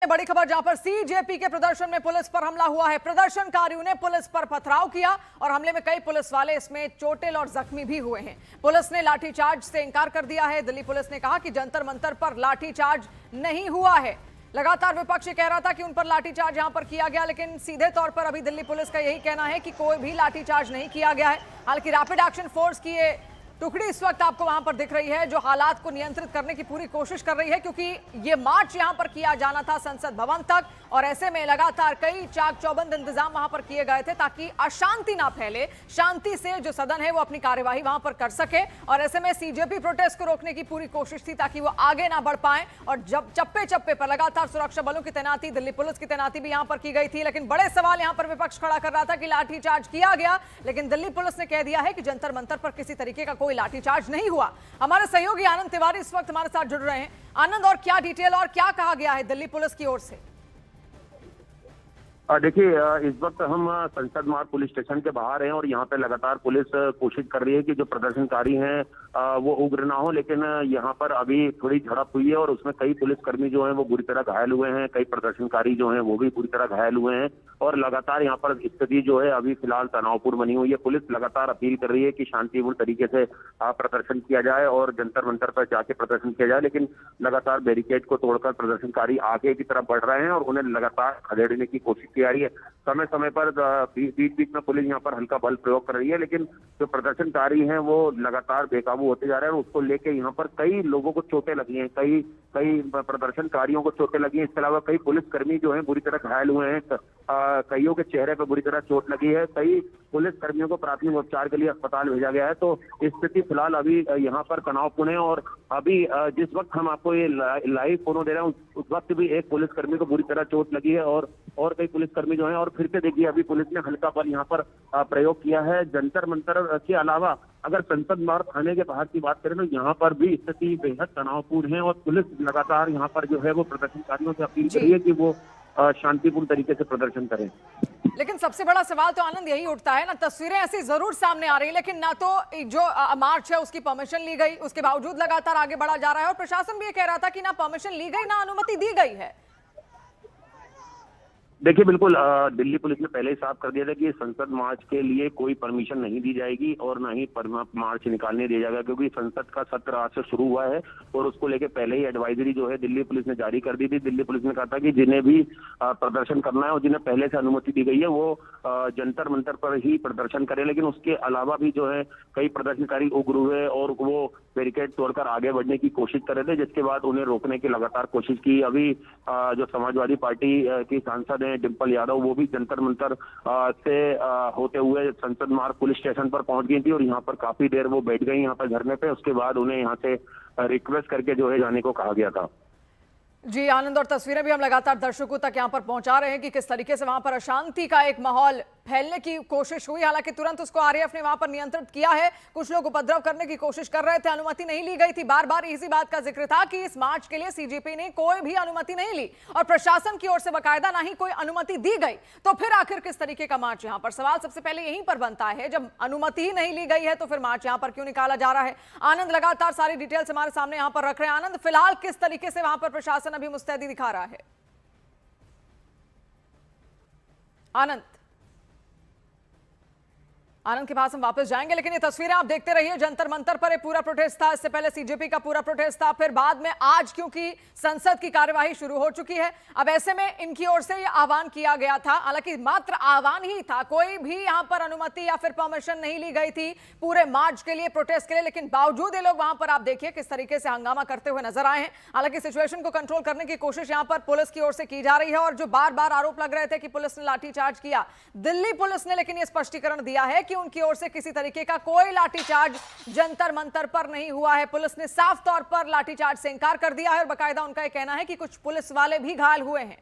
बड़ी खबर जहां पर सीजेपी के प्रदर्शन में पुलिस पर हमला हुआ है। प्रदर्शनकारियों ने पुलिस पर पथराव किया और हमले में कई पुलिस वाले इसमें चोटिल और जख्मी भी हुए हैं। पुलिस ने लाठीचार्ज से इंकार कर दिया है। दिल्ली पुलिस ने कहा कि जंतर मंतर पर लाठीचार्ज नहीं हुआ है। लगातार विपक्ष कह रहा था कि उन पर लाठीचार्ज यहां पर किया गया, लेकिन सीधे तौर पर अभी दिल्ली पुलिस का यही कहना है कि कोई भी लाठीचार्ज नहीं किया गया है। हालांकि रैपिड एक्शन फोर्स की ये टुकड़ी इस वक्त आपको वहां पर दिख रही है जो हालात को नियंत्रित करने की पूरी कोशिश कर रही है, क्योंकि ये मार्च यहां पर किया जाना था संसद भवन तक और ऐसे में लगातार कई चाक चौबंद इंतजाम वहां पर किए गए थे ताकि अशांति ना फैले, शांति से जो सदन है वो अपनी कार्यवाही वहां पर कर सके। और ऐसे में सीजेपी प्रोटेस्ट को रोकने की पूरी कोशिश थी ताकि वो आगे ना बढ़ पाए। और जब चप्पे चप्पे पर लगातार सुरक्षा बलों की तैनाती, दिल्ली पुलिस की तैनाती भी यहां पर की गई थी। लेकिन बड़े सवाल यहां पर विपक्ष खड़ा कर रहा था कि लाठीचार्ज किया गया, लेकिन दिल्ली पुलिस ने कह दिया है कि जंतर मंतर पर किसी तरीके का कोई लाठीचार्ज नहीं हुआ। हमारे सहयोगी आनंद तिवारी इस वक्त हमारे साथ जुड़ रहे हैं। आनंद, और क्या डिटेल और क्या कहा गया है दिल्ली पुलिस की ओर से? देखिए, इस वक्त हम संसद मार्ग पुलिस स्टेशन के बाहर हैं और यहाँ पे लगातार पुलिस कोशिश कर रही है कि जो प्रदर्शनकारी हैं वो उग्र ना हो, लेकिन यहाँ पर अभी थोड़ी झड़प हुई है और उसमें कई पुलिसकर्मी जो हैं वो बुरी तरह घायल हुए हैं, कई प्रदर्शनकारी जो हैं वो भी बुरी तरह घायल हुए हैं और लगातार यहाँ पर स्थिति जो है अभी फिलहाल तनावपूर्ण बनी हुई है। पुलिस लगातार अपील कर रही है कि शांतिपूर्ण तरीके से प्रदर्शन किया जाए और जंतर मंतर पर जाके प्रदर्शन किया जाए, लेकिन लगातार बैरिकेड को तोड़कर प्रदर्शनकारी आगे की तरफ बढ़ रहे हैं और उन्हें लगातार खदेड़ने की कोशिश की जा रही है। समय समय पर बीच बीच में पुलिस यहाँ पर हल्का बल प्रयोग कर रही है, लेकिन जो प्रदर्शनकारी हैं वो लगातार बेकाबू होते जा रहे हैं और उसको लेके यहाँ पर कई लोगों को चोटें लगी हैं, कई प्रदर्शनकारियों को चोटें लगी हैं। इसके अलावा कई पुलिसकर्मी जो हैं बुरी तरह घायल हुए हैं, कईयों के चेहरे पर बुरी तरह चोट लगी है, कई पुलिसकर्मियों को प्राथमिक उपचार के लिए अस्पताल भेजा गया है। तो स्थिति फिलहाल अभी यहाँ पर तनावपूर्ण है और अभी जिस वक्त हम आपको ये लाइव फोटो दे रहे हैं उस वक्त भी एक पुलिसकर्मी को बुरी तरह चोट लगी है और कई पुलिसकर्मी जो हैं, और फिर से देखिए अभी पुलिस ने हल्का बल यहाँ पर प्रयोग किया है। जंतर मंतर के अलावा अगर संसद मार्ग थाने के बाहर की बात करें तो यहाँ पर भी स्थिति बेहद तनावपूर्ण है और पुलिस लगातार यहाँ पर जो है वो प्रदर्शनकारियों से अपील कर रही है कि वो शांतिपूर्ण तरीके से प्रदर्शन करें। लेकिन सबसे बड़ा सवाल तो आनंद यही उठता है ना, तस्वीरें ऐसी जरूर सामने आ रही है लेकिन ना तो जो मार्च है उसकी परमिशन ली गई, उसके बावजूद लगातार आगे बढ़ा जा रहा है और प्रशासन भी ये कह रहा था कि ना परमिशन ली गई ना अनुमति दी गई है। देखिए, बिल्कुल दिल्ली पुलिस ने पहले ही साफ कर दिया था कि संसद मार्च के लिए कोई परमिशन नहीं दी जाएगी और ना ही मार्च निकालने दिया जाएगा, क्योंकि संसद का सत्र आज से शुरू हुआ है और उसको लेके पहले ही एडवाइजरी जो है दिल्ली पुलिस ने जारी कर दी थी। दिल्ली पुलिस ने कहा था कि जिन्हें भी प्रदर्शन करना है और जिन्हें पहले से अनुमति दी गई है वो जंतर मंतर पर ही प्रदर्शन करें, लेकिन उसके अलावा भी जो है कई प्रदर्शनकारी उग्र हुए और वो बैरिकेड तोड़कर आगे बढ़ने की कोशिश कर रहे थे, जिसके बाद उन्हें रोकने की लगातार कोशिश की। अभी जो समाजवादी पार्टी की सांसद डिंपल यादव वो भी जंतर मंतर से होते हुए संसद मार्ग पुलिस स्टेशन पर पहुंच गई थी और यहाँ पर काफी देर वो बैठ गई यहाँ पर धरने पे। उसके बाद उन्हें यहाँ से रिक्वेस्ट करके जो है जाने को कहा गया था। जी आनंद, और तस्वीरें भी हम लगातार दर्शकों तक यहाँ पर पहुंचा रहे हैं कि किस तरीके से वहां पर अशांति का एक माहौल फैलने की कोशिश हुई। हालांकि तुरंत उसको आरएएफ ने वहां पर नियंत्रित किया है। कुछ लोग उपद्रव करने की कोशिश कर रहे थे, अनुमति नहीं ली गई थी। बार बार इसी बात का जिक्र था कि इस मार्च के लिए सीजेपी ने कोई भी अनुमति नहीं ली और प्रशासन की ओर से बाकायदा ना ही कोई अनुमति दी गई। तो फिर आखिर किस तरीके का मार्च यहाँ पर? सवाल सबसे पहले यहीं पर बनता है, जब अनुमति ही नहीं ली गई है तो फिर मार्च यहाँ पर क्यों निकाला जा रहा है? आनंद लगातार सारी डिटेल्स हमारे सामने यहाँ पर रख रहे हैं। आनंद, फिलहाल किस तरीके से वहां पर प्रशासन अभी मुस्तैदी दिखा रहा है? आनंद के पास हम वापस जाएंगे, लेकिन ये तस्वीरें आप देखते रहिए। जंतर मंतर पर एक पूरा प्रोटेस्ट था, इससे पहले सीजेपी का पूरा प्रोटेस्ट था, फिर बाद में आज क्योंकि संसद की कार्यवाही शुरू हो चुकी है, अब ऐसे में इनकी ओर से ये आह्वान किया गया था। हालांकि मात्र आह्वान ही था, कोई भी यहां पर अनुमति या फिर परमिशन नहीं ली गई थी पूरे मार्च के लिए, प्रोटेस्ट के लिए, लेकिन बावजूद ये लोग वहां पर आप देखिए किस तरीके से हंगामा करते हुए नजर आए हैं। हालांकि सिचुएशन को कंट्रोल करने की कोशिश यहां पर पुलिस की ओर से की जा रही है और जो बार बार आरोप लग रहे थे कि पुलिस ने लाठीचार्ज किया, दिल्ली पुलिस ने लेकिन यह स्पष्टीकरण दिया है कि उनकी ओर से किसी तरीके का कोई लाठीचार्ज जंतर मंतर पर नहीं हुआ है। पुलिस ने साफ तौर पर लाठीचार्ज से इंकार कर दिया है और बाकायदा उनका यह कहना है कि कुछ पुलिस वाले भी घायल हुए हैं।